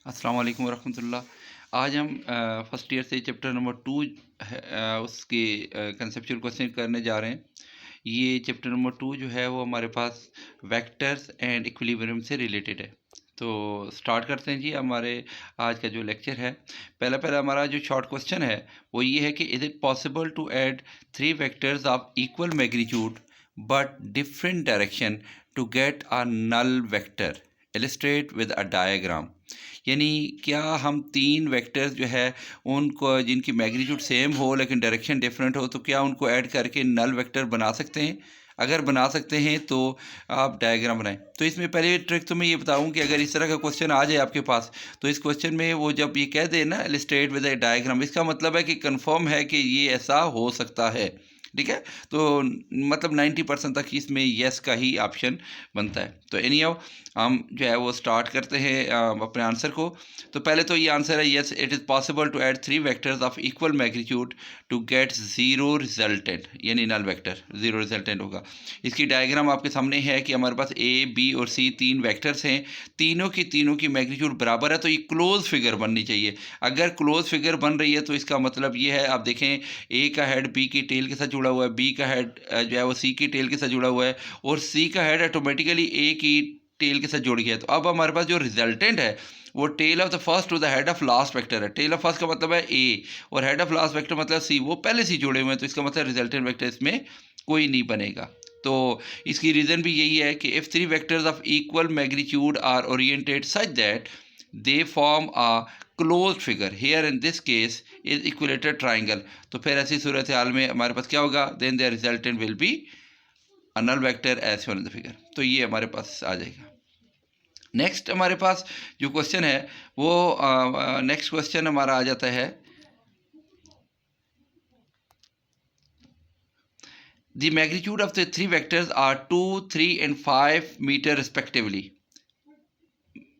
अस्सलाम वालेकुम वरहमतुल्लाह। आज हम फर्स्ट ईयर से चैप्टर नंबर 2 उसके कंसेप्चुअल क्वेश्चन करने जा रहे हैं। ये चैप्टर नंबर 2 जो है वो हमारे पास वेक्टर्स एंड इक्विलिब्रियम से रिलेटेड है। तो स्टार्ट करते हैं जी हमारे आज का जो लेक्चर है। पहला हमारा जो शॉर्ट क्वेश्चन है वो ये है कि is it possible to add 3 vectors of equal magnitude but different direction to get a null vector, illustrate with a diagram. यानी क्या हम 3 वेक्टर्स जो है उनको जिनकी मैग्नीट्यूड सेम हो लेकिन डायरेक्शन डिफरेंट हो तो क्या उनको ऐड करके नल वेक्टर बना सकते हैं? अगर बना सकते हैं तो आप डायग्राम बनाएं। तो इसमें पहले ट्रिक तो मैं ये बताऊं कि अगर इस तरह का क्वेश्चन आ जाए आपके पास तो इस क्वेश्चन में वो जब ये कह दे ना इलस्ट्रेट विद अ डायग्राम, इसका मतलब है कि कंफर्म है कि ये ऐसा हो सकता है। ठीक है, तो मतलब 90% तक इसमें येस का ही ऑप्शन बनता है। तो एनी हाउ हम जो है वो स्टार्ट करते हैं अपने आंसर को। तो पहले तो ये आंसर है yes, it is possible to add 3 vectors of equal magnitude to get zero resultant, यानी नल वेक्टर ज़ीरो रिजल्टेंट होगा। इसकी डायग्राम आपके सामने है कि हमारे पास ए बी और सी 3 वेक्टर्स हैं, तीनों की मैग्नीट्यूड बराबर है, तो ये क्लोज फिगर बननी चाहिए। अगर क्लोज फिगर बन रही है तो इसका मतलब ये है, आप देखें ए का हेड बी की टेल के साथ जुड़ा हुआ है, बी का हेड जो है वो सी की टेल के साथ जुड़ा हुआ है और सी का हेड ऑटोमेटिकली ए की टेल के साथ जुड़ गया है। तो अब हमारे पास जो रिजल्टेंट है वो tail of the first to the head of last vector है। टेल ऑफ फर्स्ट का मतलब है ए और हेड ऑफ लास्ट वेक्टर मतलब सी, वो पहले से जुड़े हुए हैं, तो इसका मतलब रिजल्टेंट वेक्टर इसमें कोई नहीं बनेगा। तो इसकी रीज़न भी यही है कि if 3 vectors of equal magnitude are oriented such that they form a close figure, here in this case is equilateral triangle, तो फिर ऐसी सूरत हाल में हमारे पास क्या होगा, then the resultant will be a null vector as shown in the figure. तो ये हमारे पास आ जाएगा। नेक्स्ट हमारे पास जो क्वेश्चन है वो नेक्स्ट क्वेश्चन हमारा आ जाता है, the magnitude of the 3 vectors are 2, 3 and 5 metre respectively.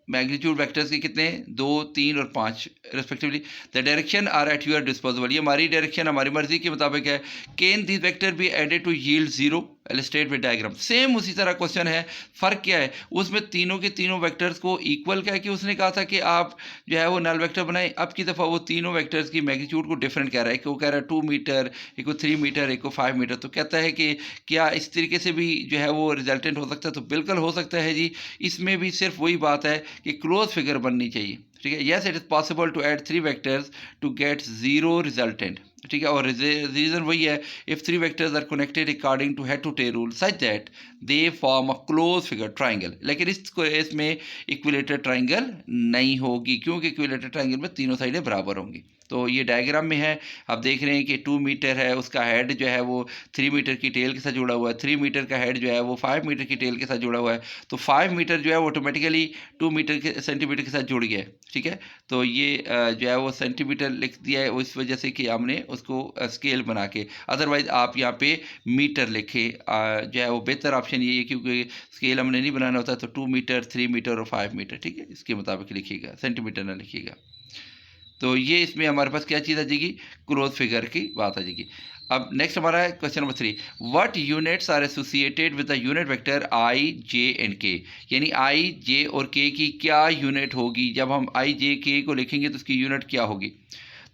Magnitude vectors के कितने, 2, 3 और 5 respectively. The direction are at your disposable, ये हमारी डायरेक्शन हमारी मर्जी के मुताबिक है। Can this vector be added to yield zero, illustrate with diagram. Same उसी तरह क्वेश्चन है, फ़र्क क्या है उसमें, तीनों के तीनों वेक्टर्स को इक्वल क्या है कि उसने कहा था कि आप जो है वो नल वेक्टर बनाएं। अब की दफ़ा वो तीनों वेक्टर्स की मैग्नीट्यूड को डिफरेंट कह रहा है, कि वो कह रहा है 2 मीटर, एक को 3 मीटर, एक को 5 मीटर। तो कहता है कि क्या इस तरीके से भी जो है वो रिजल्टेंट हो सकता है? तो बिल्कुल हो सकता है जी। इसमें भी सिर्फ वही बात है कि क्लोज फिगर बननी चाहिए। ठीक है, yes it is possible to add 3 vectors to get zero resultant. ठीक है, और रीज़न वही है, if 3 vectors are connected according to head to tail rule such that they form a close figure triangle. लेकिन इसमें इक्विलेटर ट्राइंगल नहीं होगी, क्योंकि इक्विलेटर ट्राइंगल में तीनों साइडें बराबर होंगी। तो ये डायग्राम में है, आप देख रहे हैं कि 2 मीटर है, उसका हेड जो है वो 3 मीटर की टेल के साथ जुड़ा हुआ है, 3 मीटर का हेड जो है वो 5 मीटर की टेल के साथ जुड़ा हुआ है। तो 5 मीटर जो है वो ऑटोमेटिकली 2 मीटर के सेंटीमीटर के साथ जुड़ गया है। ठीक है, तो ये जो है वो सेंटीमीटर लिख दिया है उस वजह से कि हमने उसको स्केल बना के, अदरवाइज़ आप यहाँ पे मीटर लिखें, जो है वो बेहतर ऑप्शन ये है, क्योंकि स्केल हमने नहीं बनाना होता। तो 2 मीटर, 3 मीटर और 5 मीटर, ठीक है, इसके मुताबिक लिखिएगा, सेंटीमीटर ना लिखिएगा। तो ये इसमें हमारे पास क्या चीज़ आ जाएगी, क्लोज फिगर की बात आ जाएगी। अब नेक्स्ट हमारा है question number 3, what units are associated with the unit vector I J and K. यानी आई जे और के की क्या यूनिट होगी, जब हम आई जे के को लिखेंगे तो उसकी यूनिट क्या होगी।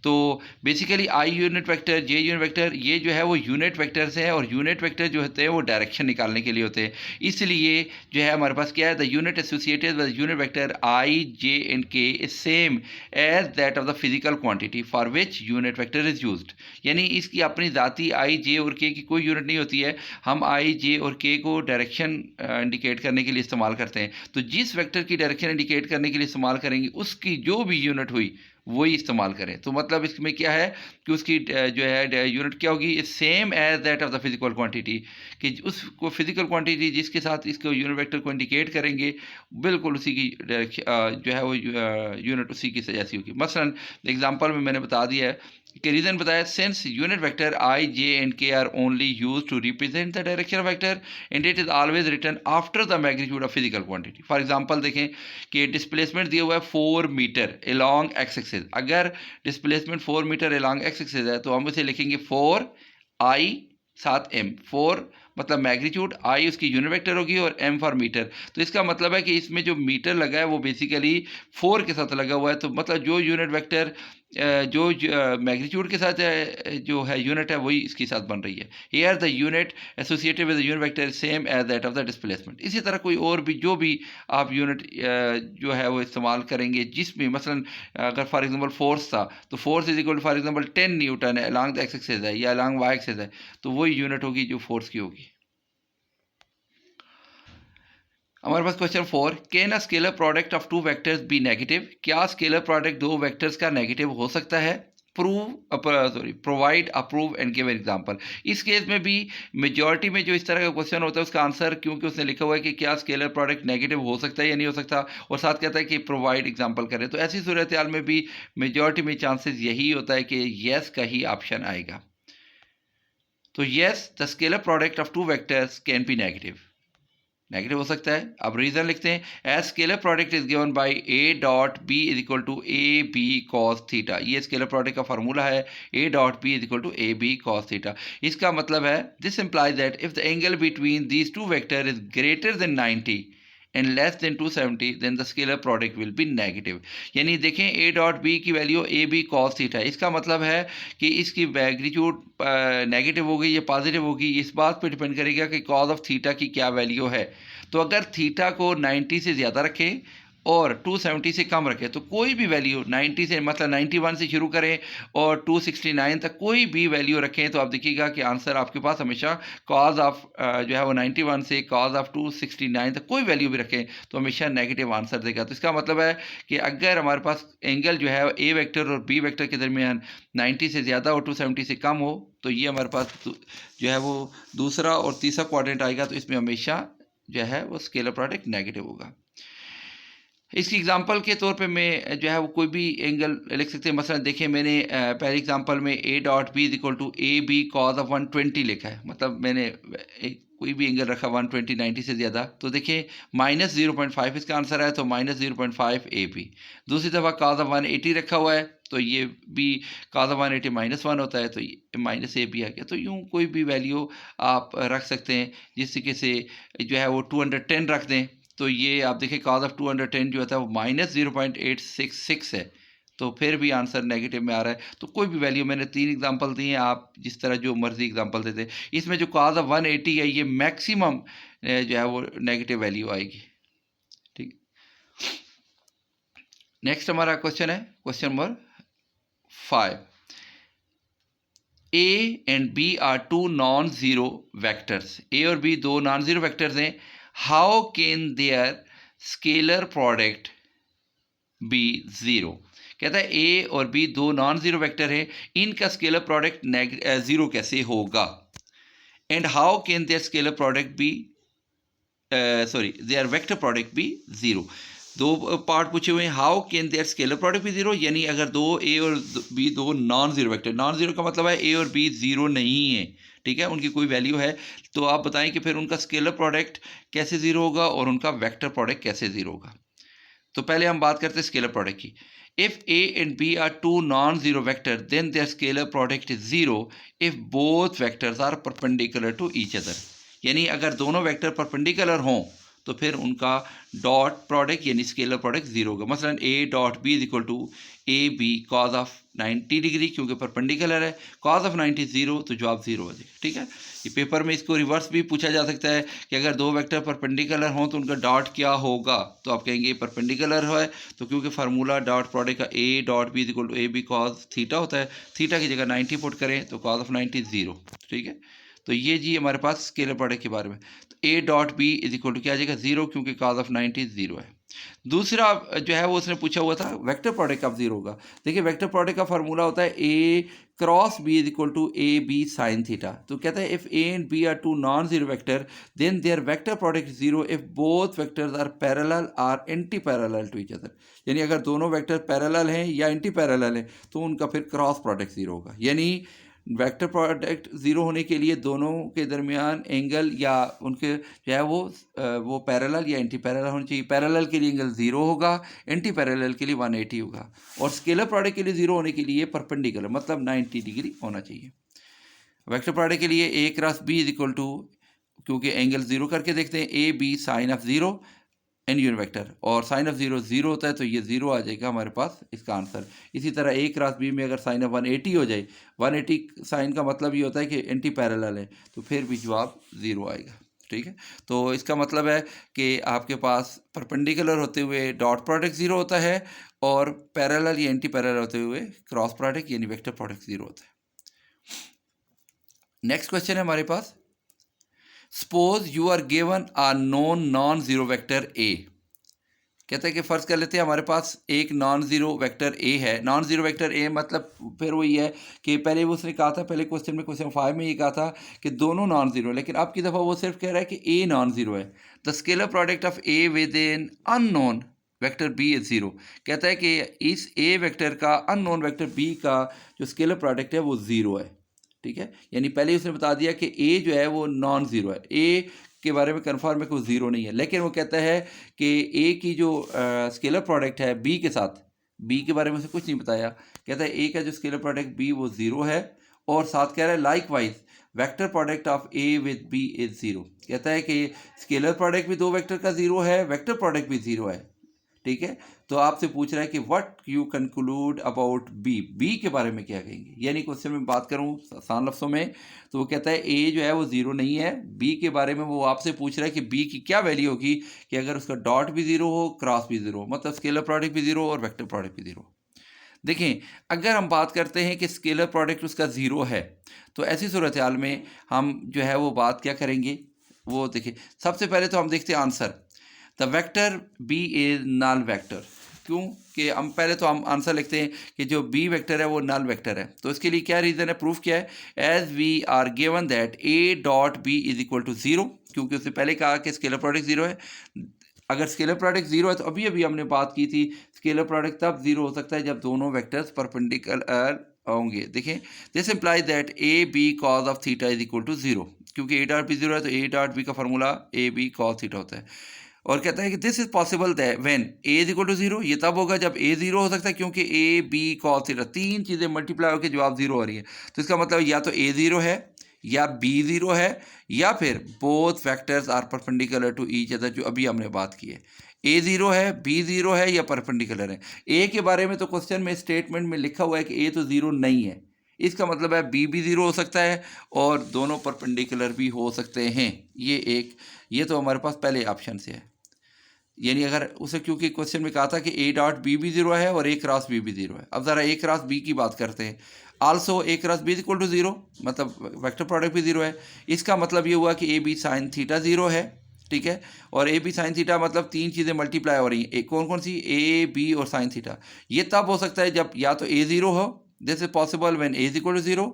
तो basically I unit vector, J unit vector, ये जो है वो यूनिट वेक्टर्स हैं, और यूनिट वेक्टर जो होते हैं वो डायरेक्शन निकालने के लिए होते हैं। इसलिए जो है हमारे पास क्या है, the unit associated with unit vector I J and K is same as that of the physical quantity for which unit vector is used. यानी इसकी अपनी ज़ाती आई जे और के की कोई यूनिट नहीं होती है, हम आई जे और के को डायरेक्शन इंडिकेट करने के लिए इस्तेमाल करते हैं। तो जिस वेक्टर की डायरेक्शन इंडिकेट करने के लिए इस्तेमाल करेंगे उसकी जो भी यूनिट हुई वही इस्तेमाल करें। तो मतलब इसमें क्या है कि उसकी जो है यूनिट क्या होगी, same as that of the physical quantity, कि उसको फिजिकल क्वांटिटी जिसके साथ इसको यूनिट वेक्टर को इंडिकेट करेंगे बिल्कुल उसी की जो है वो यूनिट उसी की जैसी होगी। मसलन एग्जांपल में मैंने बता दिया है कि रीज़न बताया, since unit vector I J and K are only use to represent the direction vector and it is always written after the magnitude of physical quantity. For example देखें कि डिस्प्लेसमेंट दिया हुआ है 4 मीटर अलॉन्ग एक्स एक्सिस। अगर displacement 4 metre along X axis है तो हम इसे लिखेंगे 4 आई साथ एम, 4 मतलब मैग्नीट्यूड आई उसकी यूनिट वेक्टर होगी और m फॉर मीटर। तो इसका मतलब है कि इसमें जो मीटर लगा है वो बेसिकली 4 के साथ लगा हुआ है, तो मतलब जो यूनिट वेक्टर जो मैग्नीट्यूड के साथ जो है यूनिट है वही इसके साथ बन रही है। Here the unit associated with the unit vector same as that of the displacement. इसी तरह कोई और भी जो भी आप यूनिट जो है वो इस्तेमाल करेंगे जिसमें मसलन अगर फॉर एग्जांपल फोर्स था तो force is equal for example 10 Newton है अलॉन्ग द एक्स एक्सिस है या अलॉन्ग वाई एक्सिस है, तो वही यूनिट होगी जो फोर्स की होगी। हमारे पास question 4, can a scalar product of two vectors be negative. क्या स्केलर प्रोडक्ट दो वेक्टर्स का नेगेटिव हो सकता है? Provide approve and give example. इस केस में भी मेजॉरिटी में जो इस तरह का क्वेश्चन होता है उसका आंसर, क्योंकि उसने लिखा हुआ है कि क्या स्केलर प्रोडक्ट नेगेटिव हो सकता है या नहीं हो सकता, और साथ कहता है कि प्रोवाइड एग्जांपल करें, तो ऐसी सूरत हाल में भी मेजॉरिटी में चांसेस यही होता है कि येस का ही ऑप्शन आएगा। तो yes, the scalar product of two vectors can be negative हो सकता है। अब रीजन लिखते हैं, as scalar product is given by A dot B is equal to A B cos theta. ये स्केलर प्रोडक्ट का फार्मूला है, A dot B is equal to A B cos theta. इसका मतलब है this implies that if the angle between these two vector is greater than 90 and less than 270 then the scalar product will be negative. यानी देखें A dot B की value A B cos theta है, इसका मतलब है कि इसकी magnitude negative होगी या पॉजिटिव होगी, इस बात पर डिपेंड करेगा कि कॉज ऑफ थीटा की क्या वैल्यू है। तो अगर थीटा को 90 से ज़्यादा रखें और 270 से कम रखें तो कोई भी वैल्यू 90 से मतलब 91 से शुरू करें और 269 तक कोई भी वैल्यू रखें तो आप देखिएगा कि आंसर आपके पास हमेशा कॉज ऑफ जो है वो 91 से कॉज ऑफ 269 तक कोई वैल्यू भी रखें तो हमेशा नेगेटिव आंसर देगा। तो इसका मतलब है कि अगर हमारे पास एंगल जो है ए वेक्टर और बी वेक्टर के दरमियान 90 से ज़्यादा और 270 से कम हो तो ये हमारे पास जो है वो दूसरा और तीसरा क्वाड्रेंट आएगा, तो इसमें हमेशा जो है वो स्केलर प्रोडक्ट नेगेटिव होगा। इसकी एग्जांपल के तौर पे मैं जो है वो कोई भी एंगल लिख सकते हैं। मसलन देखिए मैंने पहले एग्जांपल में A dot B is equal to A B cos of 120 लिखा है, मतलब मैंने कोई भी एंगल रखा 120 90 से ज़्यादा, तो देखिए -0.5 इसका आंसर है, तो -0.5 ए बी। दूसरी दफ़ा कॉज ऑफ 180 रखा हुआ है तो ये भी कॉज ऑफ 180 -1 होता है, तो ये माइनस ए बी आ गया। तो यूँ कोई भी वैल्यू आप रख सकते हैं, जिस तरीके से जो है वो 210 रख दें तो ये आप देखिए कॉज ऑफ 210 जो होता है वो -0.866 है, तो फिर भी आंसर नेगेटिव में आ रहा है। तो कोई भी वैल्यू, मैंने 3 एग्जांपल दिए हैं, आप जिस तरह जो मर्जी एग्जांपल देते। इसमें जो कॉज ऑफ 180 है ये मैक्सिमम जो है वो नेगेटिव वैल्यू आएगी। ठीक, नेक्स्ट हमारा क्वेश्चन है question number 5। A and B are two non zero vectors. A और बी दो नॉन ज़ीरो वेक्टर्स हैं। How can their scalar product be zero. कहता है ए और बी दो नॉन ज़ीरो वेक्टर है, इनका स्केलर प्रोडक्ट ज़ीरो कैसे होगा। And how can their scalar product be their vector product be zero. दो पार्ट पूछे हुए हैं, how can their scalar product भी जीरो, यानी अगर दो ए और बी दो non zero vector, non zero का मतलब है ए और बी जीरो नहीं है, ठीक है, उनकी कोई वैल्यू है, तो आप बताएं कि फिर उनका स्केलर प्रोडक्ट कैसे जीरो होगा और उनका वेक्टर प्रोडक्ट कैसे जीरो होगा। तो पहले हम बात करते हैं स्केलर प्रोडक्ट की। If A and B are two non zero vector then their scalar product is zero if both vectors are perpendicular to each other. यानी अगर दोनों वेक्टर परपेंडिकुलर हों तो फिर उनका डॉट प्रोडक्ट यानी स्केलर प्रोडक्ट जीरो होगा। मसलन A dot B is equal to A B cos of 90 degree, क्योंकि परपेंडिकुलर है, कॉज ऑफ 90 जीरो, तो जवाब जीरो हो जाएगा। ठीक है, ये पेपर में इसको रिवर्स भी पूछा जा सकता है कि अगर दो वेक्टर परपेंडिकुलर हों तो उनका डॉट क्या होगा, तो आप कहेंगे परपेंडिकुलर है, तो क्योंकि फार्मूला डॉट प्रोडक्ट का A dot B is equal to A B cos theta होता है, थीटा की जगह 90 पुट करें तो कॉज ऑफ 90 जीरो। ठीक है, तो ये जी हमारे पास स्केलर प्रोडक्ट के बारे में। तो A dot B is equal to क्या आ जाएगा जीरो, क्योंकि कॉज ऑफ 90 जीरो है। दूसरा जो है वो उसने पूछा हुआ था वेक्टर प्रोडक्ट कब जीरो होगा। देखिए वेक्टर प्रोडक्ट का फार्मूला होता है A cross B is equal to A B sine theta. तो कहता है if A and B are two non zero vector then their vector product zero if both vectors are parallel or anti parallel to each other. यानी अगर दोनों vector parallel हैं या anti parallel हैं तो उनका फिर क्रॉस प्रोडक्ट जीरो होगा। यानी वेक्टर प्रोडक्ट ज़ीरो होने के लिए दोनों के दरमियान एंगल या उनके जो है वो पैरेलल या एंटी पैरेलल होनी चाहिए। पैरेलल के लिए एंगल ज़ीरो होगा, एंटी पैरेलल के लिए 180 होगा, और स्केलर प्रोडक्ट के लिए ज़ीरो होने के लिए परपेंडिकुलर मतलब 90 डिग्री होना चाहिए। वेक्टर प्रोडक्ट के लिए A cross B is equal to क्योंकि एंगल ज़ीरो करके देखते हैं, A B sine of zero N unit vector, और साइन ऑफ ज़ीरो ज़ीरो होता है तो ये ज़ीरो आ जाएगा हमारे पास इसका आंसर। इसी तरह ए क्रॉस बी में अगर साइन ऑफ 180 हो जाए, 180 साइन का मतलब ये होता है कि एंटी पैरेलल है, तो फिर भी जवाब ज़ीरो आएगा। ठीक है, तो इसका मतलब है कि आपके पास परपेंडिकुलर होते हुए डॉट प्रोडक्ट ज़ीरो होता है, और पैरेलल या एंटी पैरेलल होते हुए क्रॉस प्रोडक्ट यानी वेक्टर प्रोडक्ट ज़ीरो होता है। नेक्स्ट क्वेश्चन है हमारे पास, suppose you are given a non zero vector A. कहते हैं कि फ़र्ज़ कर लेते हैं हमारे पास एक नॉन ज़ीरो वेक्टर ए है। नॉन ज़ीरो वेक्टर ए मतलब फिर वही है कि पहले वो उसने कहा था, पहले क्वेश्चन में, क्वेश्चन 5 में ये कहा था कि दोनों नॉन ज़ीरो, लेकिन अब की दफ़ा वो सिर्फ कह रहा है कि ए नॉन ज़ीरो है। The scalar product of A with in unknown vector B is zero. कहता है कि इस ए वेक्टर का अननोन वेक्टर बी का जो स्केलर प्रोडक्ट है वो ज़ीरो है। ठीक है, यानी पहले ही उसने बता दिया कि ए जो है वो नॉन ज़ीरो है, ए के बारे में कन्फर्म है कि वो ज़ीरो नहीं है, लेकिन वो कहता है कि ए की जो स्केलर प्रोडक्ट है बी के साथ, बी के बारे में उसे कुछ नहीं बताया, कहता है ए का जो स्केलर प्रोडक्ट बी वो ज़ीरो है, और साथ कह रहा है likewise vector product of A with B is zero. कहता है कि स्केलर प्रोडक्ट भी दो वेक्टर का ज़ीरो है, वेक्टर प्रोडक्ट भी ज़ीरो है। ठीक है, तो आपसे पूछ रहा है कि what you conclude about B, B के बारे में क्या कहेंगे। यानी क्वेश्चन में बात करूं आसान लफ्ज़ों में तो वो कहता है ए जो है वो ज़ीरो नहीं है, बी के बारे में वो आपसे पूछ रहा है कि बी की क्या वैल्यू होगी कि अगर उसका डॉट भी ज़ीरो हो, क्रॉस भी ज़ीरो हो, मतलब स्केलर प्रोडक्ट भी ज़ीरो और वेक्टर प्रोडक्ट भी ज़ीरो। देखें, अगर हम बात करते हैं कि स्केलर प्रोडक्ट उसका ज़ीरो है, तो ऐसी सूरत हाल में हम जो है वो बात क्या करेंगे, वो देखिए सबसे पहले तो हम देखते हैं answer. The vector B is null vector. क्यों कि हम पहले तो हम आंसर लिखते हैं कि जो बी वेक्टर है वो नल वेक्टर है। तो इसके लिए क्या रीज़न है, प्रूफ क्या है, as we are given that A dot B is equal to zero, क्योंकि उसने पहले कहा कि स्केलर प्रोडक्ट ज़ीरो है। अगर स्केलर प्रोडक्ट ज़ीरो है तो अभी अभी हमने बात की थी स्केलर प्रोडक्ट तब ज़ीरो हो सकता है जब दोनों वेक्टर्स परपेंडिकुलर होंगे। देखें, this imply that A B cos of theta is equal to zero, क्योंकि ए डॉट बी ज़ीरो है तो ए डॉट बी का formula A B cos theta होता है। और कहता है कि this is possible that when A is equal to zero, ये तब होगा जब ए ज़ीरो हो सकता है, क्योंकि ए बी कॉस थीटा तीन चीज़ें मल्टीप्लाई होकर जवाब ज़ीरो हो रही है। तो इसका मतलब या तो ए ज़ीरो है, या बी ज़ीरो है, या फिर both factors are perpendicular to each other, जो अभी हमने बात की है। ए ज़ीरो है, बी ज़ीरो है, या परपेंडिकुलर है। ए के बारे में तो क्वेश्चन में स्टेटमेंट में लिखा हुआ है कि ए तो ज़ीरो नहीं है, इसका मतलब है बी भी ज़ीरो हो सकता है और दोनों परपेंडिकुलर भी हो सकते हैं। ये तो हमारे पास पहले ऑप्शन से है। यानी अगर उसे, क्योंकि क्वेश्चन में कहा था कि ए डॉट बी भी ज़ीरो है और ए क्रॉस बी भी ज़ीरो है। अब ज़रा ए क्रॉस बी की बात करते हैं। Also A cross B equal to zero, मतलब वेक्टर प्रोडक्ट भी ज़ीरो है। इसका मतलब ये हुआ कि A B sine theta zero है। ठीक है, और ए बी साइन थीटा मतलब तीन चीज़ें मल्टीप्लाई हो रही हैं, कौन कौन सी, ए बी और साइन थीटा। ये तब हो सकता है जब या तो ए ज़ीरो हो, this is possible when A is equal to zero,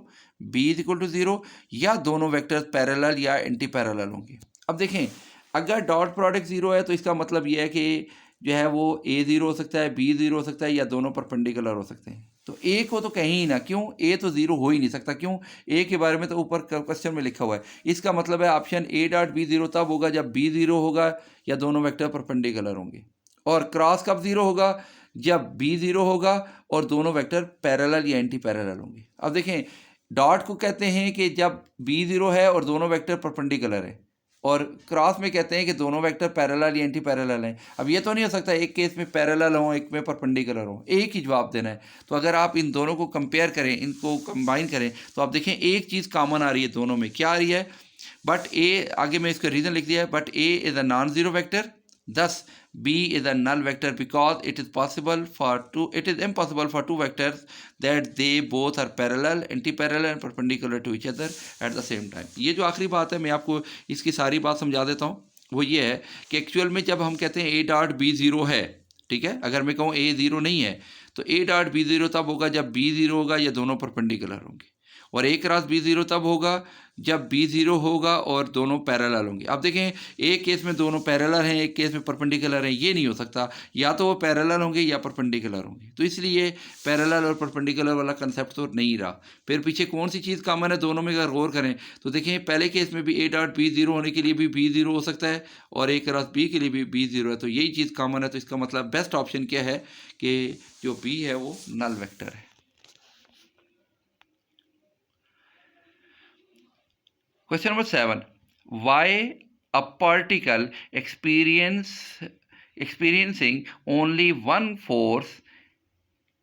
B is equal to zero, या दोनों वेक्टर्स पैरेलल या एंटी पैरेलल होंगे। अब देखें, अगर डॉट प्रोडक्ट ज़ीरो है तो इसका मतलब ये है कि जो है वो ए ज़ीरो हो सकता है, बी ज़ीरो हो सकता है, या दोनों परपेंडिकुलर हो सकते हैं। तो ए को तो कहीं ही ना, क्यों, ए तो ज़ीरो हो ही नहीं सकता। क्यों, ए के बारे में तो ऊपर क्वेश्चन में लिखा हुआ है। इसका मतलब है option A dot B zero तब होगा जब बी ज़ीरो होगा या दोनों वेक्टर परपेंडिकुलर होंगे। और क्रॉस कब ज़ीरो होगा, जब बी ज़ीरो होगा और दोनों वेक्टर पैरेलल या एंटी पैरेलल होंगे। अब देखें, डॉट को कहते हैं कि जब बी ज़ीरो है और दोनों वेक्टर परपेंडिकुलर है, और क्रॉस में कहते हैं कि दोनों वेक्टर पैरेलल या एंटी पैरेलल हैं। अब ये तो नहीं हो सकता एक केस में पैरेलल हो, एक में परपेंडिकुलर हो, एक ही जवाब देना है। तो अगर आप इन दोनों को कंपेयर करें, इनको कंबाइन करें, तो आप देखें एक चीज़ कॉमन आ रही है दोनों में। क्या आ रही है, बट ए, आगे मैं इसका रीज़न लिख दिया है, but A is a non zero vector, thus b is a null vector because it is impossible for two vectors that they both are parallel, anti-parallel and perpendicular to each other at the same time। ये जो आखिरी बात है मैं आपको इसकी सारी बात समझा देता हूँ। वो ये है कि एक्चुअल में जब हम कहते हैं a डॉट b ज़ीरो है, ठीक है, अगर मैं कहूँ a ज़ीरो नहीं है तो a डॉट b ज़ीरो तब होगा जब b ज़ीरो होगा या दोनों परपेंडिकुलर होंगे, और ए क्रॉस बी ज़ीरो तब होगा जब बी ज़ीरो होगा और दोनों पैरेलल होंगे। अब देखें, एक केस में दोनों पैरेलल हैं, एक केस में परपेंडिकुलर हैं, ये नहीं हो सकता, या तो वो पैरेलल होंगे या परपेंडिकुलर होंगे। तो इसलिए पैरेलल और परपेंडिकुलर वाला कंसेप्ट तो नहीं रहा। फिर पीछे कौन सी चीज़ कॉमन है दोनों में, अगर गौर करें तो देखें, पहले केस में भी ए डॉट बी ज़ीरो होने के लिए भी बी ज़ीरो हो सकता है, और ए क्रॉस बी के लिए भी बी ज़ीरो है, तो यही चीज़ कॉमन है। तो इसका मतलब बेस्ट ऑप्शन क्या है कि जो बी है वो नल वेक्टर है। Question number 7, why a particle experiencing only one force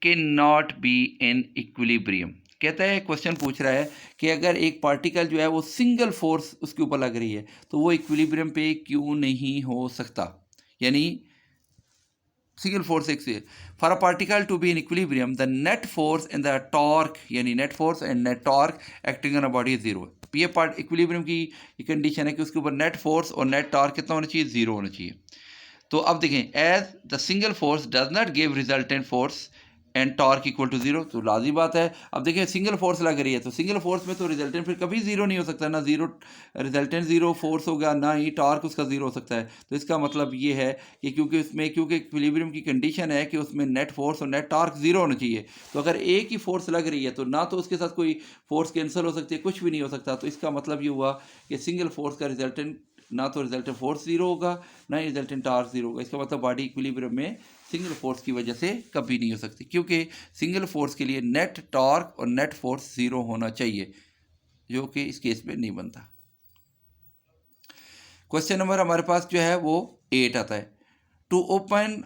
can not be in equilibrium. कहता है, क्वेश्चन पूछ रहा है कि अगर एक पार्टिकल जो है वो सिंगल फोर्स उसके ऊपर लग रही है तो वो इक्विलिब्रियम पे क्यों नहीं हो सकता। यानी सिंगल फोर्स एक से for a particle to be in equilibrium the net force and the torque, यानी net force and net torque acting on a body is zero. ये पार्ट इक्विलिब्रियम की कंडीशन है कि उसके ऊपर नेट फोर्स और नेट टॉर्क कितना होना चाहिए, जीरो होना चाहिए। तो अब देखें, as the single force does not give resultant force and torque equal to zero, तो लाजी बात है। अब देखिए सिंगल फोर्स लग रही है तो सिंगल फोर्स में तो रिजल्टेंट फिर कभी जीरो नहीं हो सकता, ना जीरो रिजल्टेंट जीरो फोर्स होगा, ना ही टॉर्क उसका जीरो हो सकता है। तो इसका मतलब ये है कि क्योंकि इक्विलिब्रियम की कंडीशन है कि उसमें नेट फोर्स और नेट टॉर्क जीरो होना चाहिए। तो अगर एक ही फोर्स लग रही है तो ना तो उसके साथ कोई फोर्स कैंसिल हो सकती है, कुछ भी नहीं हो सकता। तो इसका मतलब ये हुआ कि सिंगल फोर्स का रिजल्टेंट ना तो रिजल्टेंट फोर्स जीरो होगा, ना ही रिजल्टेंट टॉर्क जीरो होगा। इसका मतलब बॉडी इक्विलिब्रियम में सिंगल फोर्स की वजह से कभी नहीं हो सकती, क्योंकि सिंगल फोर्स के लिए नेट टॉर्क और नेट फोर्स जीरो होना चाहिए, जो कि इस केस में नहीं बनता। क्वेश्चन नंबर हमारे पास जो है वो 8 आता है। To open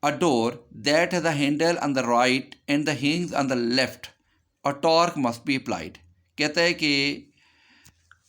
a door that has a handle on the right and the hinge on the left a torque must be applied. कहता है कि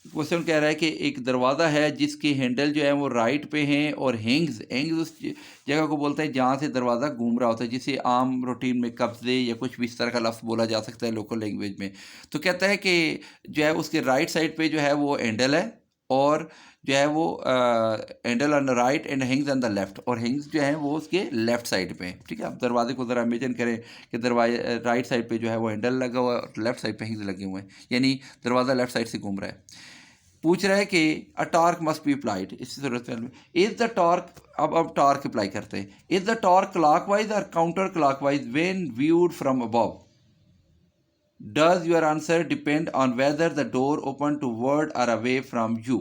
क्वेश्चन कह रहा है कि एक दरवाज़ा है जिसके हैंडल जो है वो राइट पे हैं और हैंग्स उस जगह को बोलते हैं जहाँ से दरवाज़ा घूम रहा होता है, जिसे आम रूटीन में कब्जे या कुछ भी इस तरह का लफ्ज़ बोला जा सकता है लोकल लैंग्वेज में। तो कहता है कि जो है उसके राइट साइड पे जो है वो हैंडल है और जो है वो handle on the right and hangs on the left, और हैंग्स जो है वो उसके लेफ्ट साइड पे है। ठीक है, अब दरवाजे को ज़रा इमेजिन करें कि दरवाजे राइट साइड पे जो है वो हैंडल लगा हुआ है और लेफ्ट साइड पे हैंग्स लगे हुए हैं, यानी दरवाज़ा लेफ्ट साइड से घूम रहा है। पूछ रहा है कि अ टॉर्क मस्ट बी अप्लाइड, इस सूरत में इज द टॉर्क, अब टॉर्क अप्लाई करते हैं। इज द टॉर्क क्लॉकवाइज और counter clockwise when viewed from above. Does your answer depend on whether the door open toward और अवे फ्रॉम यू।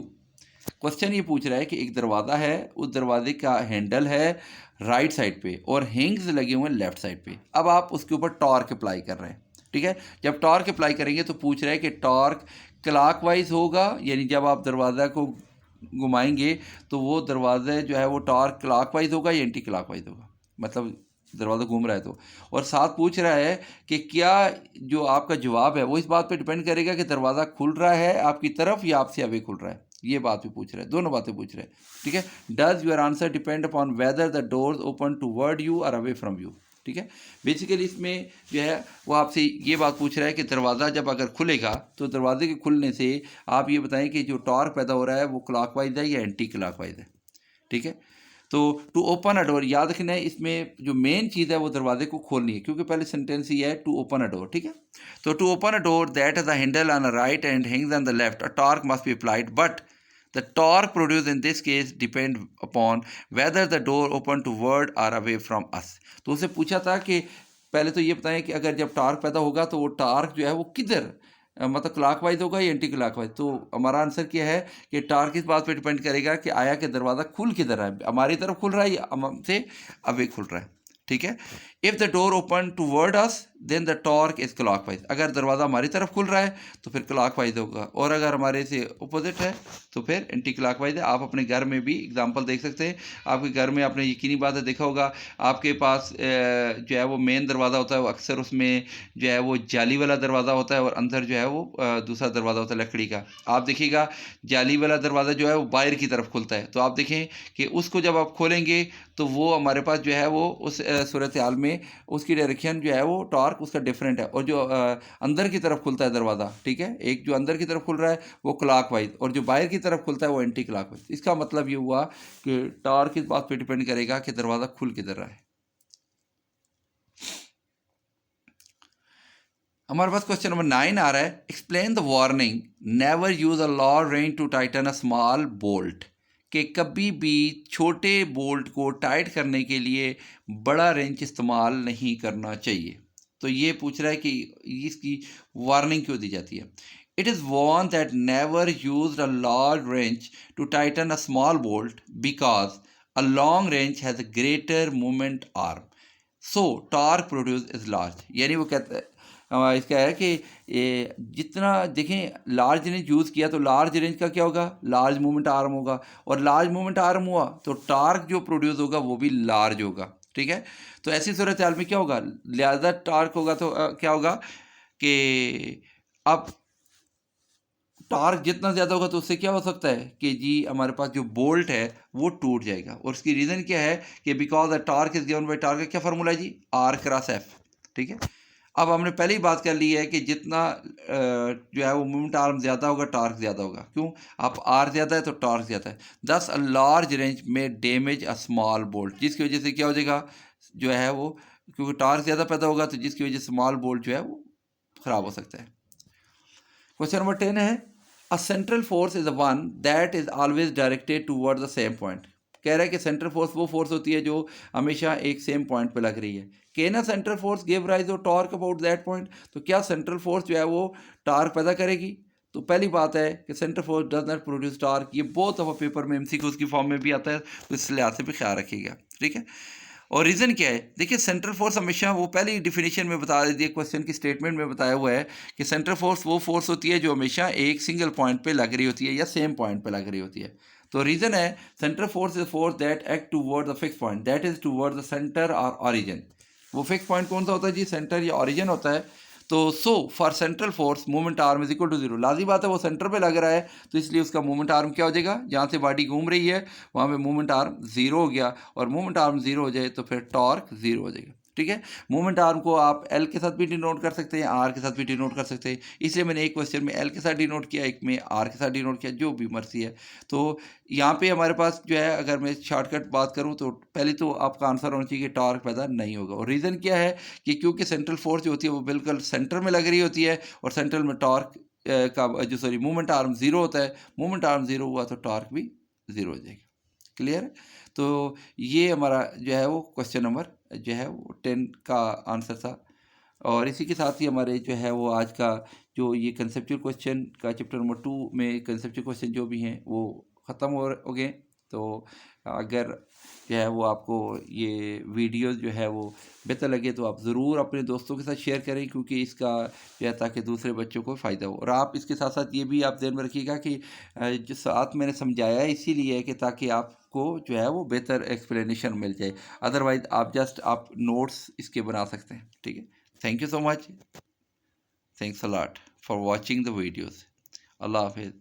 क्वेश्चन ये पूछ रहा है कि एक दरवाज़ा है, उस दरवाजे का हैंडल है राइट साइड पे और हैंग्स लगे हुए हैं लेफ्ट साइड पे। अब आप उसके ऊपर टॉर्क अप्लाई कर रहे हैं। ठीक है, जब टॉर्क अप्लाई करेंगे तो पूछ रहा है कि टॉर्क क्लॉकवाइज होगा, यानी जब आप दरवाज़ा को घुमाएंगे तो वो दरवाज़ा जो है वो टॉर्क क्लॉकवाइज होगा या एंटी क्लॉकवाइज होगा, मतलब दरवाज़ा घूम रहा है तो। और साथ पूछ रहा है कि क्या जो आपका जवाब है वो इस बात पे डिपेंड करेगा कि दरवाज़ा खुल रहा है आपकी तरफ या आपसे अवे खुल रहा है। ये बात भी पूछ रहा है, दोनों बातें पूछ रहे हैं। ठीक है, does your answer depend upon whether the doors open toward you और अवे फ्रॉम यू। ठीक है, बेसिकली इसमें जो है वो आपसे ये बात पूछ रहा है कि दरवाज़ा जब अगर खुलेगा तो दरवाजे के खुलने से आप ये बताएं कि जो टॉर्क पैदा हो रहा है वो क्लॉकवाइज है या एंटी क्लॉकवाइज है। ठीक है, तो टू ओपन अ डोर, याद रखना है इसमें जो मेन चीज़ है वो दरवाजे को खोलनी है, क्योंकि पहले सेंटेंस ही है टू ओपन अ डोर। ठीक है, तो to open a door that has a handle on the right and hangs on the left a torque must be applied, but the torque produced in this case depend upon whether the door open toward or away from us। तो उसे पूछा था कि पहले तो ये बताएं कि अगर जब टार्क पैदा होगा तो वो टार्क जो है वो किधर, मतलब क्लॉकवाइज होगा या एंटी क्लॉकवाइज। तो हमारा आंसर क्या है कि टार्क इस बात पे डिपेंड करेगा कि आया कि दरवाज़ा खुल किधर है, हमारी तरफ खुल रहा है या हमसे अवे खुल रहा है। ठीक है, if the door open toward us then the torque is clockwise, अगर दरवाज़ा हमारी तरफ खुल रहा है तो फिर क्लॉकवाइज होगा, और अगर हमारे से अपोजिट है तो फिर एंटी क्लॉकवाइज है। आप अपने घर में भी एग्जांपल देख सकते हैं, आपके घर में आपने यकीनी बात है देखा होगा आपके पास जो है वो मेन दरवाज़ा होता है, वो अक्सर उसमें जो है वो जाली वाला दरवाज़ा होता है और अंदर जो है वो दूसरा दरवाज़ा होता है लकड़ी का। आप देखिएगा जाली वाला दरवाज़ा जो है वो बाहर की तरफ खुलता है, तो आप देखें कि उसको जब आप खोलेंगे तो वो हमारे पास जो है वो उस सूरत हाल में उसकी डायरेक्शन जो है वो टॉर्क उसका डिफरेंट है, और जो अंदर की तरफ खुलता है दरवाज़ा, ठीक है, एक जो अंदर की तरफ खुल रहा है वो क्लॉकवाइज और जो बाहर की तरफ खुलता है वो एंटी क्लॉकवाइज। इसका मतलब ये हुआ कि टॉर्क इस बात पे डिपेंड करेगा कि दरवाज़ा खुल किधर रहा है। हमारे पास क्वेश्चन नंबर 9 आ रहा है, explain the warning never use a large wrench to tighten a small bolt, कि कभी भी छोटे बोल्ट को टाइट करने के लिए बड़ा रेंच इस्तेमाल नहीं करना चाहिए। तो ये पूछ रहा है कि इसकी वार्निंग क्यों दी जाती है। It is warned that never use a large wrench to tighten a small bolt because a long wrench has a greater movement arm so torque produce is large. यानी वो कहता है इसका है कि जितना देखें लार्ज रेंज यूज़ किया तो लार्ज रेंज का क्या होगा, लार्ज मूवमेंट आर्म होगा, और लार्ज मूवमेंट आर्म हुआ तो टार्क जो प्रोड्यूस होगा वो भी लार्ज होगा। ठीक है, तो ऐसी सूरत हाल में क्या होगा, ज़्यादा टार्क होगा तो क्या होगा कि अब टार्क जितना ज़्यादा होगा तो उससे क्या हो सकता है कि जी हमारे पास जो बोल्ट है वो टूट जाएगा। और उसकी रीज़न क्या है कि because the torque is given bye torque, क्या फार्मूला है जी, आर क्रॉस एफ। ठीक है, अब हमने पहले ही बात कर ली है कि जितना जो है वो मूवमेंट आर्म ज़्यादा होगा टार्क ज़्यादा होगा। क्यों, आप आर ज़्यादा है तो टार्क ज़्यादा है। दस अ लार्ज रेंज में डैमेज अ स्मॉल बोल्ट, जिसकी वजह से क्या हो जाएगा जो है वो, क्योंकि टार्क ज़्यादा पैदा होगा तो जिसकी वजह से स्मॉल बोल्ट जो है वो ख़राब हो सकता है। क्वेश्चन नंबर 10 है, a central force is one that is always directed toward the same point. कह रहा है कि सेंट्रल फोर्स वो फोर्स होती है जो हमेशा एक सेम पॉइंट पे लग रही है। के ना सेंट्रल फोर्स गिव राइज और टॉर्क अबाउट दैट पॉइंट, तो क्या सेंट्रल फोर्स जो है वो टार्क पैदा करेगी। तो पहली बात है कि central force does not produce torque, ये बहुत दफ़ा पेपर में एमसीक्यूज की फॉर्म में भी आता है, तो इस लिहाज से भी ख्याल रखिएगा। ठीक है, और रीज़न क्या है, देखिए सेंट्रल फोर्स हमेशा, वो पहली डिफिनेशन में बता दिए, क्वेश्चन की स्टेटमेंट में बताया हुआ है कि सेंट्रल फोर्स वो फोर्स होती है जो हमेशा एक सिंगल पॉइंट पे लग रही होती है या सेम पॉइंट पे लग रही होती है। तो रीज़न है central force is force that act toward the fix point that is toward the centre और ऑरिजिन। वो फिक्स पॉइंट कौन सा होता है जी, सेंटर या ऑरिजिन होता है। तो so for central force movement arm is equal to zero, लाजी बात है वो सेंटर पे लग रहा है तो इसलिए उसका मूवमेंट आर्म क्या हो जाएगा, जहाँ से बॉडी घूम रही है वहाँ पे मूवमेंट आर्म जीरो हो गया, और मूवमेंट आर्म जीरो हो जाए तो फिर टॉर्क जीरो हो जाएगा। ठीक है, मूवमेंट आर्म को आप एल के साथ भी डिनोट कर सकते हैं, आर के साथ भी डिनोट कर सकते हैं, इसलिए मैंने एक क्वेश्चन में एल के साथ डिनोट किया, एक में आर के साथ डिनोट किया, जो भी मर्जी है। तो यहाँ पे हमारे पास जो है, अगर मैं शॉर्टकट बात करूँ तो पहले तो आपका आंसर होना चाहिए कि टॉर्क पैदा नहीं होगा। और रीज़न क्या है कि क्योंकि सेंट्रल फोर्स जो होती है वो बिल्कुल सेंटर में लग रही होती है, और सेंट्रल में टॉर्क का जो सॉरी मूवमेंट आर्म ज़ीरो होता है, मूवमेंट आर्म ज़ीरो हुआ तो टॉर्क भी ज़ीरो हो जाएगा। क्लियर है, तो ये हमारा जो है वो क्वेश्चन नंबर जो है वो 10 का आंसर था। और इसी के साथ ही हमारे जो है वो आज का जो ये कंसेप्चुअल क्वेश्चन का चैप्टर नंबर 2 में कंसेप्चुअल क्वेश्चन जो भी हैं वो ख़त्म हो गए। तो अगर जो है वो आपको ये वीडियो जो है वो बेहतर लगे तो आप ज़रूर अपने दोस्तों के साथ शेयर करें, क्योंकि इसका जो है ताकि दूसरे बच्चों को फ़ायदा हो। और आप इसके साथ साथ ये भी आप ध्यान में रखिएगा कि जो साथ मैंने समझाया है इसीलिए है कि ताकि आपको जो है वो बेहतर एक्सप्लेनेशन मिल जाए, अदरवाइज़ आप जस्ट आप नोट्स इसके बना सकते हैं। ठीक है, thank you so much, thanks a lot for watching the videos, Allah Hafiz।